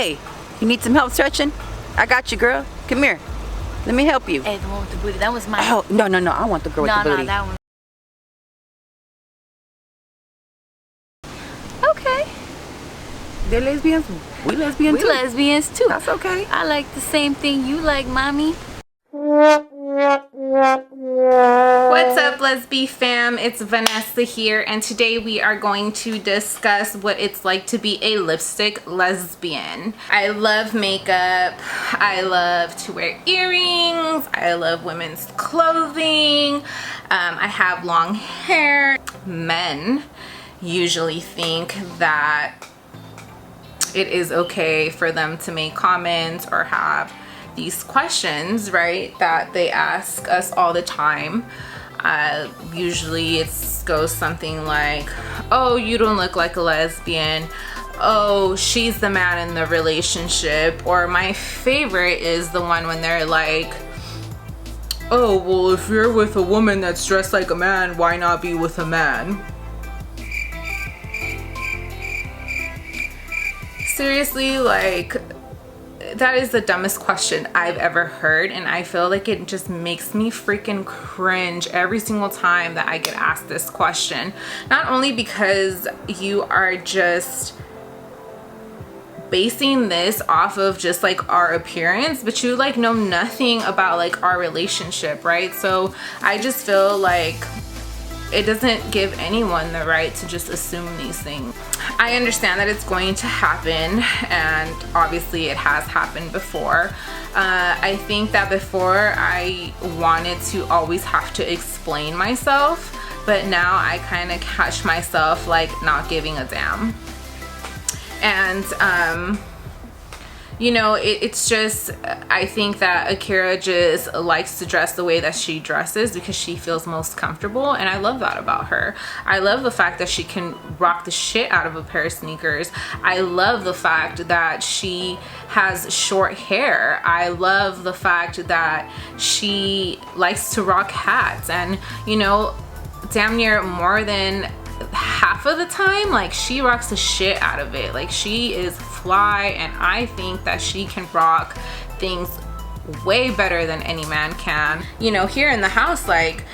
Hey, you need some help stretching? I got you, girl. Come here. Let me help you. Hey, the one with the booty. That was mine. Oh, no. I want the girl with the booty. No, that one. Okay. They're lesbians. We lesbian too. We lesbians too. That's okay. I like the same thing you like, mommy. What's up, Lesbi fam? It's Vanessa here, and today we are going to discuss what it's like to be a lipstick lesbian. I love makeup. I love to wear earrings. I love women's clothing. I have long hair. Men usually think that it is okay for them to make comments or have these questions, right, that they ask us all the time. Usually it goes something like, oh, you don't look like a lesbian. Oh, she's the man in the relationship. Or my favorite is the one when they're like, oh, well, if you're with a woman that's dressed like a man, why not be with a man? Seriously, like, that is the dumbest question I've ever heard, and I feel like it just makes me freaking cringe every single time that I get asked this question. Not only because you are just basing this off of just like our appearance, but you like know nothing about like our relationship, right? So I just feel like it doesn't give anyone the right to just assume these things. I understand that it's going to happen, and obviously it has happened before. I think that before I wanted to always have to explain myself, but now I kind of catch myself like not giving a damn. And you know, it's just, I think that Akira just likes to dress the way that she dresses because she feels most comfortable, and I love that about her. I love the fact that she can rock the shit out of a pair of sneakers. I love the fact that she has short hair. I love the fact that she likes to rock hats, and you know, damn near more than half of the time, like, she rocks the shit out of it. Like, she is fly, and I think that she can rock things way better than any man can. You know, here in the house, like,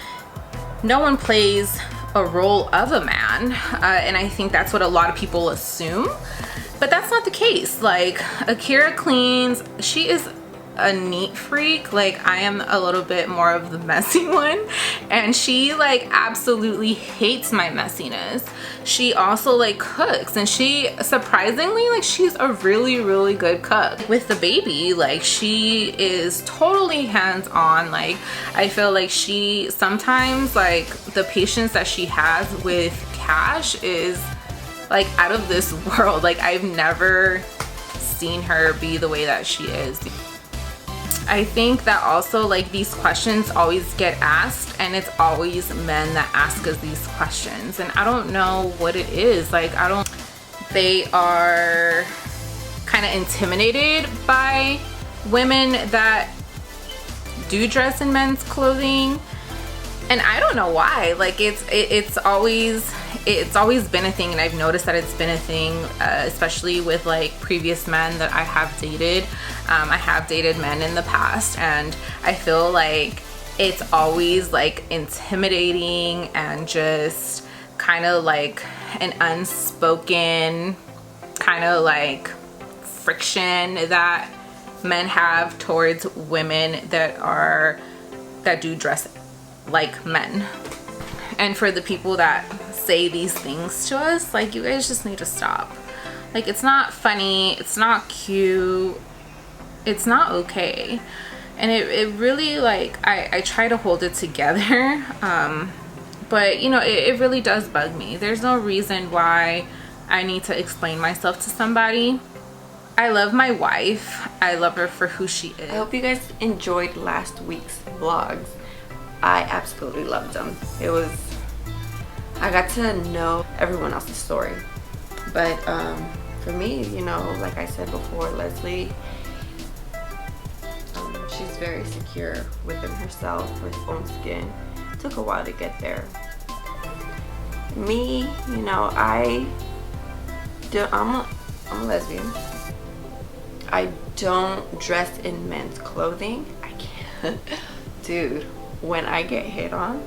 no one plays a role of a man, and I think that's what a lot of people assume, but that's not the case. Like, Akira cleans. She is a neat freak. Like, I am a little bit more of the messy one, and she like absolutely hates my messiness. She also like cooks, and she surprisingly, like, she's a really good cook. With the baby, like, she is totally hands-on. Like, I feel like she sometimes, like, the patience that she has with Cash is like out of this world. Like, I've never seen her be the way that she is. I think that also, like, these questions always get asked, and it's always men that ask us these questions, and I don't know what it is. Like, they are kind of intimidated by women that do dress in men's clothing, and I don't know why. Like, it's always been a thing, and I've noticed that it's been a thing, especially with like previous men that I have dated. I have dated men in the past, and I feel like it's always like intimidating and just kind of like an unspoken kind of like friction that men have towards women that do dress like men. And for the people that say these things to us, like, you guys just need to stop. Like, it's not funny, it's not cute, it's not okay. And it really, like, I try to hold it together, but you know, it really does bug me. There's no reason why I need to explain myself to somebody. I love my wife. I love her for who she is. I hope you guys enjoyed last week's vlogs. I absolutely loved them. I got to know everyone else's story. But for me, you know, like I said before, Leslie, she's very secure within herself, her own skin. It took a while to get there. Me, you know, I'm a lesbian. I don't dress in men's clothing. I can't. Dude, when I get hit on,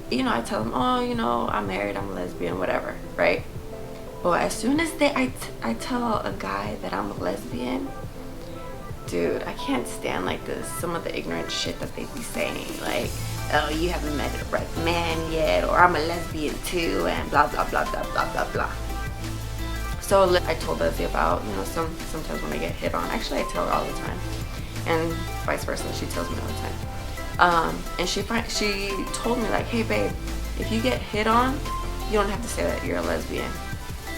you know, I tell them, oh, you know, I'm married, I'm a lesbian, whatever, right? But as soon as I tell a guy that I'm a lesbian, dude, I can't stand like some of the ignorant shit that they be saying, like, oh, you haven't met the right man yet, or I'm a lesbian too, and blah blah blah blah blah blah blah. So I told Leslie about, you know, sometimes when I get hit on, actually I tell her all the time, and vice versa, she tells me all the time. And she told me, like, hey babe, if you get hit on, you don't have to say that you're a lesbian.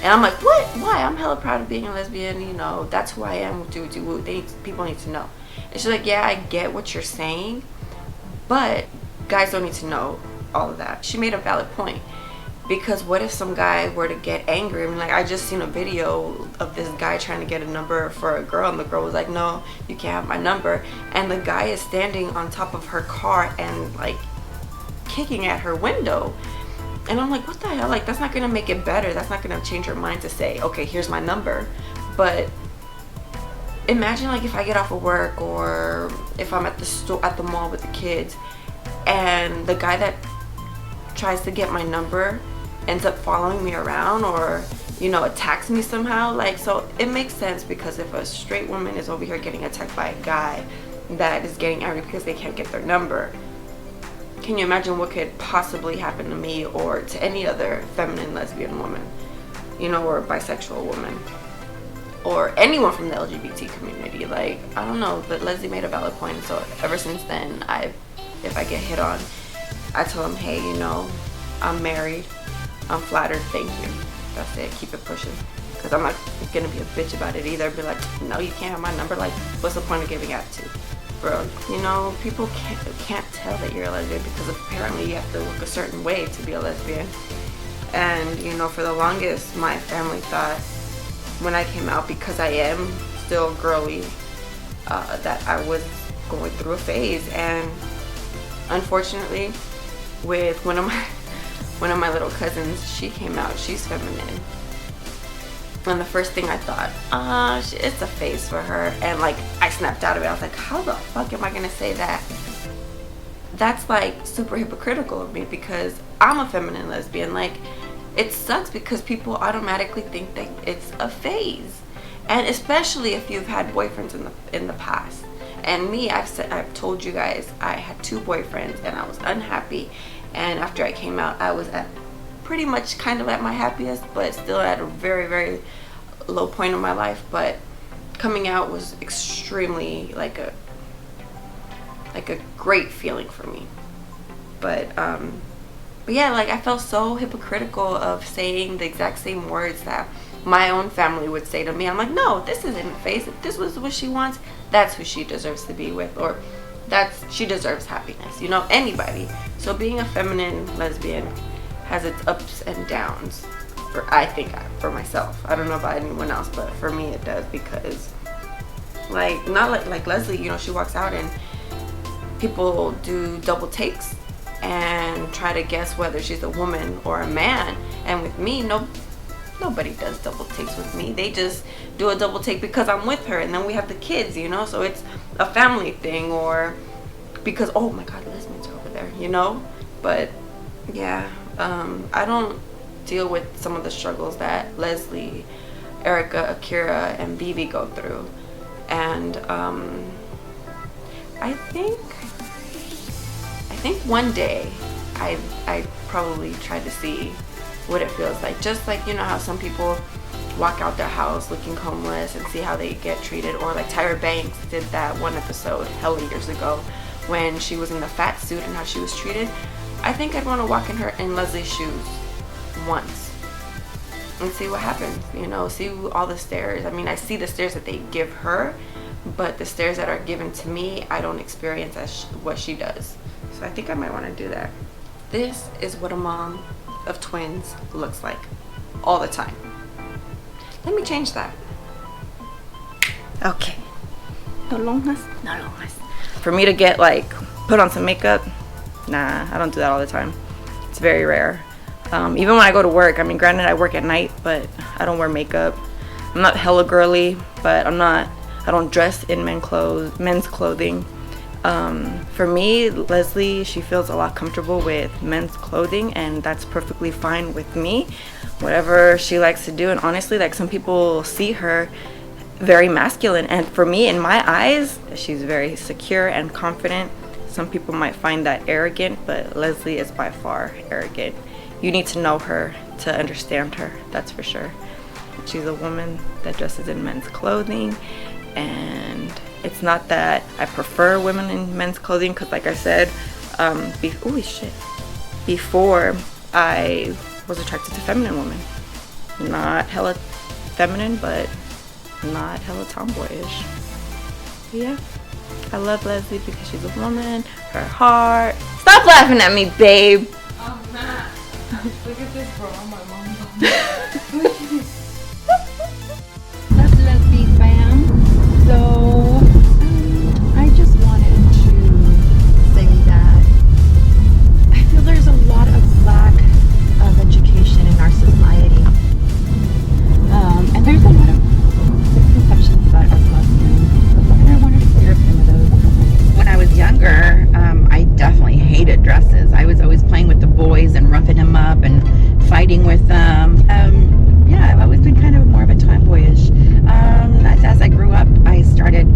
And I'm like, what? Why? I'm hella proud of being a lesbian, you know, that's who I am, people need to know. And she's like, yeah, I get what you're saying, but guys don't need to know all of that. She made a valid point, because what if some guy were to get angry? I mean, like, I just seen a video of this guy trying to get a number for a girl, and the girl was like, no, you can't have my number, and the guy is standing on top of her car and like kicking at her window. And I'm like, what the hell? Like, that's not gonna make it better. That's not gonna change her mind to say, okay, here's my number. But imagine, like, if I get off of work, or if I'm at the mall with the kids, and the guy that tries to get my number ends up following me around, or, you know, attacks me somehow. Like, so it makes sense, because if a straight woman is over here getting attacked by a guy that is getting angry because they can't get their number, can you imagine what could possibly happen to me, or to any other feminine lesbian woman, you know, or bisexual woman, or anyone from the LGBT community? Like, I don't know, but Leslie made a valid point. So ever since then, if I get hit on, I tell them, hey, you know, I'm married, I'm flattered, thank you. That's it, keep it pushing. Because I'm not gonna be a bitch about it either. Be like, no, you can't have my number. Like, what's the point of giving attitude? Bro, you know, people can't tell that you're a lesbian, because apparently you have to look a certain way to be a lesbian. And, you know, for the longest, my family thought when I came out, because I am still girly, that I was going through a phase. And unfortunately, with one of my little cousins, she came out, she's feminine. And the first thing I thought, it's a phase for her. And like, I snapped out of it. I was like, how the fuck am I gonna say that? That's like super hypocritical of me, because I'm a feminine lesbian. Like, it sucks because people automatically think that it's a phase. And especially if you've had boyfriends in the past. And me, I've told you guys, I had 2 boyfriends and I was unhappy. And after I came out, I was at pretty much kind of at my happiest, but still at a very, very low point in my life. But coming out was extremely like a great feeling for me. But yeah, like, I felt so hypocritical of saying the exact same words that my own family would say to me. I'm like, no, this isn't a phase. If this was what she wants, that's who she deserves to be with, or she deserves happiness, you know, anybody. So being a feminine lesbian has its ups and downs, I think for myself. I don't know about anyone else, but for me it does, because like, not like Leslie, you know, she walks out and people do double takes and try to guess whether she's a woman or a man. And with me, nobody does double takes with me. They just do a double take because I'm with her, and then we have the kids, you know, so it's a family thing, or because, oh my god, lesbians are over there, you know. But yeah, I don't deal with some of the struggles that Leslie, Erica, Akira, and Vivi go through. And I think one day I probably try to see what it feels like. Just like, you know how some people walk out their house looking homeless and see how they get treated, or like Tyra Banks did that one episode hella years ago when she was in the fat suit and how she was treated. I think I'd want to walk in Leslie's shoes once and see what happens, you know, see all the stares. I mean, I see the stares that they give her, but the stares that are given to me, I don't experience as what she does. So I think I might want to do that. This is what a mom of twins looks like all the time. Let me change that. Okay. No longas. For me to get like put on some makeup, nah, I don't do that all the time. It's very rare. Even when I go to work, I mean, granted I work at night, but I don't wear makeup. I'm not hella girly, but I don't dress in men's clothing. For me, Leslie, she feels a lot comfortable with men's clothing, and that's perfectly fine with me. Whatever she likes to do, and honestly, like, some people see her very masculine, and for me, in my eyes, she's very secure and confident. Some people might find that arrogant, but Leslie is by far arrogant. You need to know her to understand her, that's for sure. She's a woman that dresses in men's clothing, and it's not that I prefer women in men's clothing, because like I said, before I was attracted to feminine women. Not hella feminine, but not hella tomboyish. But yeah, I love Leslie because she's a woman, her heart. Stop laughing at me, babe. Oh, Matt. Look at this bra my mom got me. That's Lesbian fam. So I just wanted to say that I feel there's a lot of lack of education in our society, and there's a lot of misconceptions about us lesbians, and I wanted to clear up some of those. When I was younger, I definitely hated dresses. I was always playing with the boys and roughing them up and fighting with them. Yeah, I've always been kind of more of a tomboyish. As I grew up, I started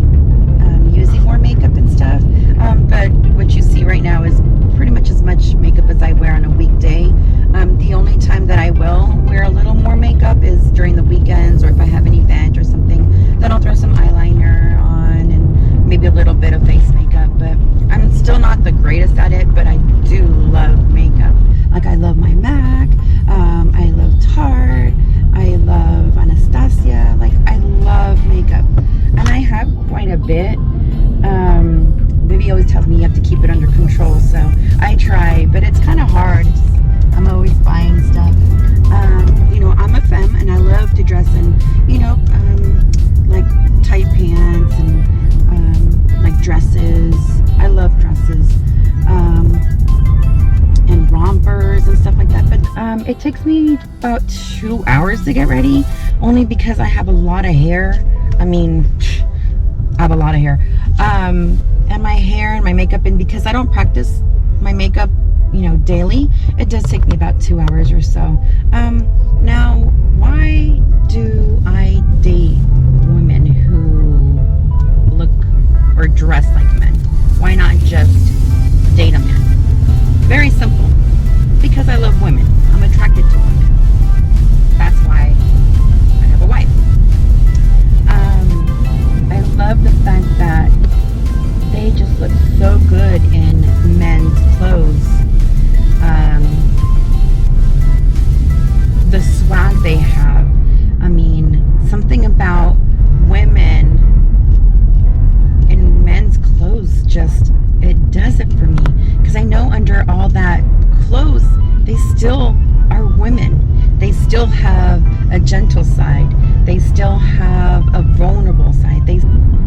using more makeup and stuff. But what you see right now is pretty much as much makeup as I wear on a weekday. The only time that I will wear a little more makeup is during the weekends, or if I have an event or something, then I'll throw some eyeliner on and maybe a little bit of face makeup. But I'm still not the greatest at it, but I do love makeup. Like, I love my MAC, I love Tarte, I love Anastasia. Like, I love makeup, and I have quite a bit. Baby always tells me you have to keep it under control, so I try, but it's kind of hard. I'm always buying stuff. You know, I'm a femme, and I love to dress in, you know, like tight pants and like dresses. I love dresses, and rompers and stuff like that. But it takes me about 2 hours to get ready, only because I have a lot of hair. I mean, I have a lot of hair. And my hair and my makeup, and because I don't practice my makeup, you know, daily, it does take me about 2 hours or so. Now, why do I date women who look or dress like men? Why not just date a man? Very simple. Because I love women. I'm attracted to women. That's why I have a wife. I love the fact that they just look so good in men's clothes. The swag they have. I mean, something about women in men's clothes, just, it does it for me. Because I know under all that clothes, they still are women. They still have a gentle side. They still have a vulnerable side.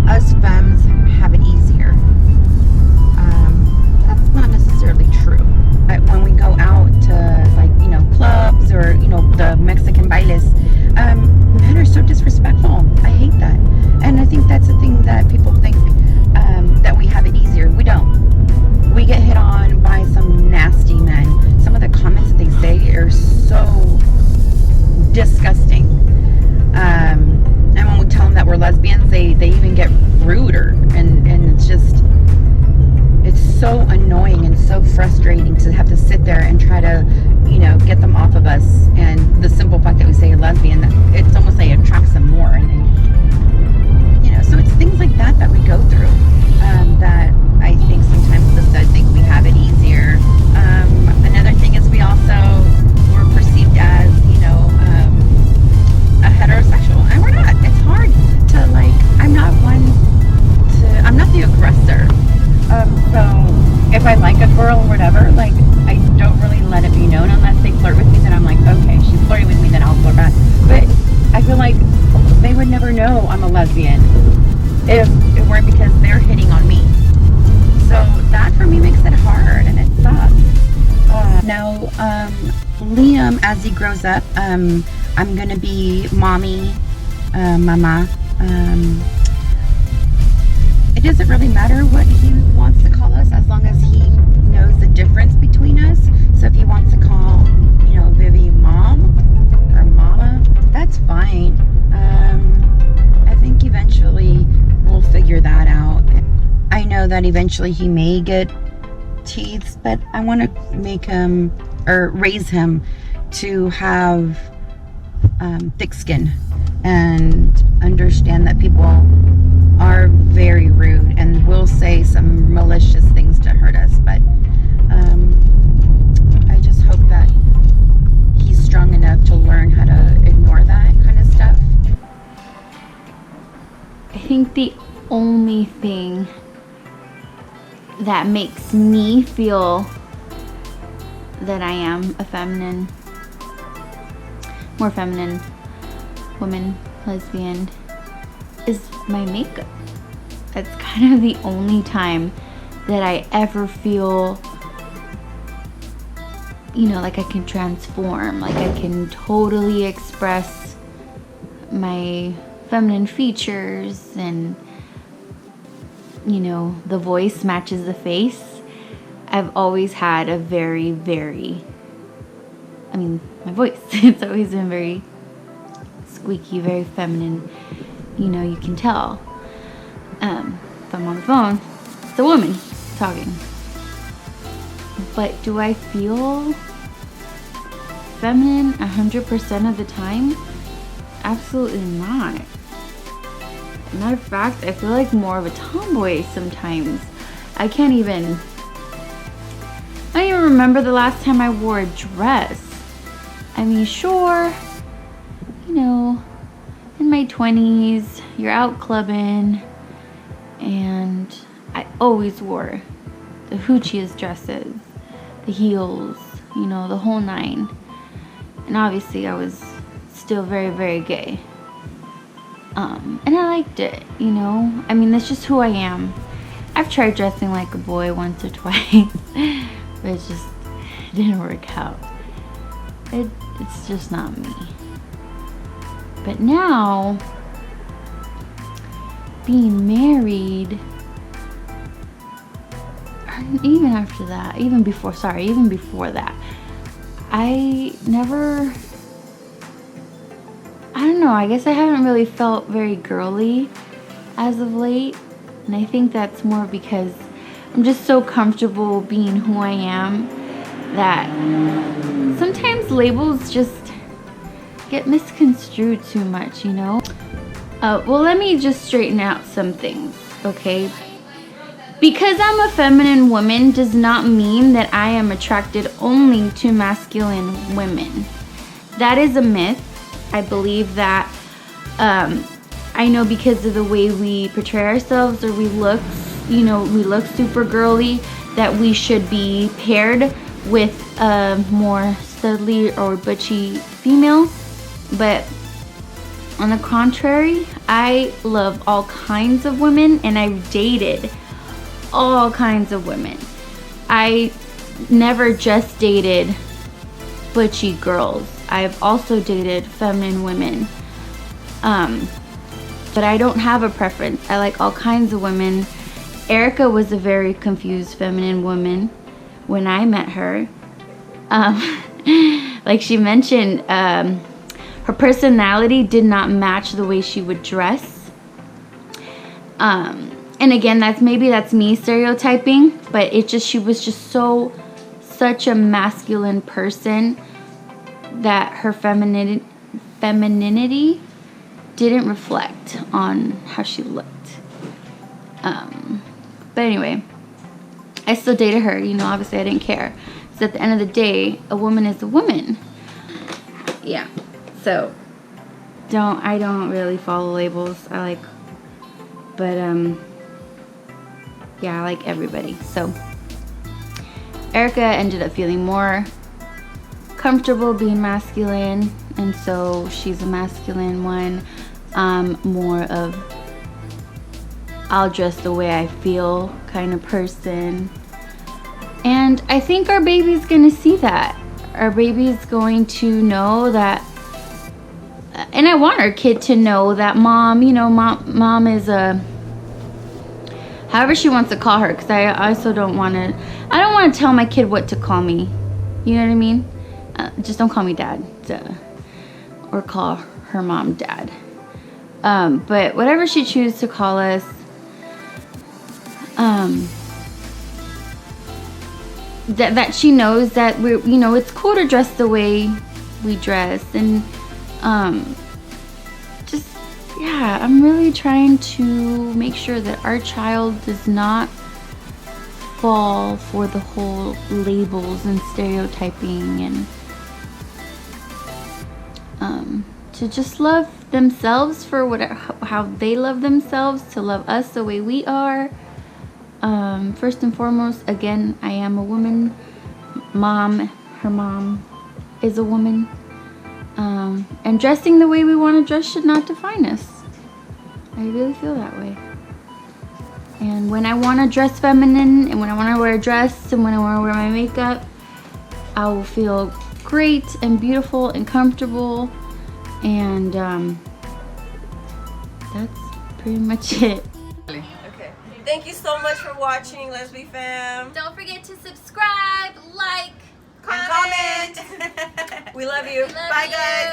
Us femmes have it easier. That's not necessarily true. But when we go out to, like, you know, clubs or, you know, the Mexican bailes, men are so disrespectful. I hate that. And I think that's the thing that people think, that we have it easier. We don't. We get hit on by some nasty men. Some of the comments that they say are so disgusting. And when we tell them that we're lesbians, they even get ruder, and it's just, it's so annoying and so frustrating to have to sit there and try to, you know, get them off of us. And the simple fact that we say you're lesbian, it's almost like it attracts them more, and they, you know, so it's things like that that we go through, that I think sometimes just I think we have it easier. Another thing is we also were perceived as, you know, a heterosexual, and we're not. It's hard to, like, I'm not the aggressor. So if I like a girl or whatever, like, I don't really let it be known unless they flirt with me. Then I'm like, okay, she's flirting with me, then I'll flirt back. But I feel like they would never know I'm a lesbian if it weren't because they're hitting on me. So that for me makes it hard, and it sucks. Now, Liam, as he grows up, I'm gonna be mommy mama. It doesn't really matter what he wants to call us as long as he knows the difference between us. So if he wants to call, you know, Vivi mom or mama, that's fine. I think eventually we'll figure that out. I know that eventually he may get teeth, but I want to make him or raise him to have thick skin and understand that people are very rude and will say some malicious things to hurt us, but I just hope that he's strong enough to learn how to ignore that kind of stuff. I think the only thing that makes me feel that I am a more feminine woman, lesbian, is my makeup. That's kind of the only time that I ever feel, you know, like I can transform, like I can totally express my feminine features, and you know, the voice matches the face. I've always had a very, my voice, it's always been very squeaky, very feminine. You know, you can tell. If I'm on the phone, it's a woman talking. But do I feel feminine 100% of the time? Absolutely not. Matter of fact, I feel like more of a tomboy sometimes. I don't even remember the last time I wore a dress. I mean, sure, you know, in my 20s, you're out clubbing, and I always wore the hoochiest dresses, the heels, you know, the whole nine. And obviously I was still very gay. And I liked it, you know. I mean, that's just who I am. I've tried dressing like a boy once or twice, but it didn't work out. It's just not me. But now, being married, even after that, even before that, I don't know, I guess I haven't really felt very girly as of late. And I think that's more because I'm just so comfortable being who I am that sometimes labels just get misconstrued too much, you know? Well, let me just straighten out some things, okay? Because I'm a feminine woman does not mean that I am attracted only to masculine women. That is a myth. I believe that, I know because of the way we portray ourselves, or we look super girly, that we should be paired with a more studly or butchy female. But on the contrary, I love all kinds of women, and I've dated all kinds of women. I never just dated butchy girls. I've also dated feminine women. But I don't have a preference. I like all kinds of women. Erica was a very confused feminine woman when I met her. Like she mentioned, her personality did not match the way she would dress. And again, that's me stereotyping, but she was just such a masculine person that her femininity didn't reflect on how she looked. But anyway, I still dated her, you know, obviously I didn't care. Because at the end of the day, a woman is a woman. Yeah, so I don't really follow labels. Yeah, I like everybody. So Erica ended up feeling more comfortable being masculine, and so she's a masculine one. More of I'll dress the way I feel kind of person. And I think our baby's gonna see that. Our baby's going to know that, and And I want our kid to know that mom, you know, mom is a, however she wants to call her, because I also don't want to tell my kid what to call me. You know what I mean? Just don't call me dad. Or call her mom dad. But whatever she chooses to call us, that she knows that we're, you know, it's cool to dress the way we dress. And just, yeah, I'm really trying to make sure that our child does not fall for the whole labels and stereotyping, and to just love themselves for how they love themselves, to love us the way we are. First and foremost, again, I am a woman. Her mom is a woman. And dressing the way we want to dress should not define us. I really feel that way. And when I want to dress feminine, and when I want to wear a dress, and when I want to wear my makeup, I will feel great and beautiful and comfortable. And that's pretty much it. Okay. Thank you so much for watching, Lesbi Fam. Don't forget to subscribe, like, Comment. We love you. Bye, guys.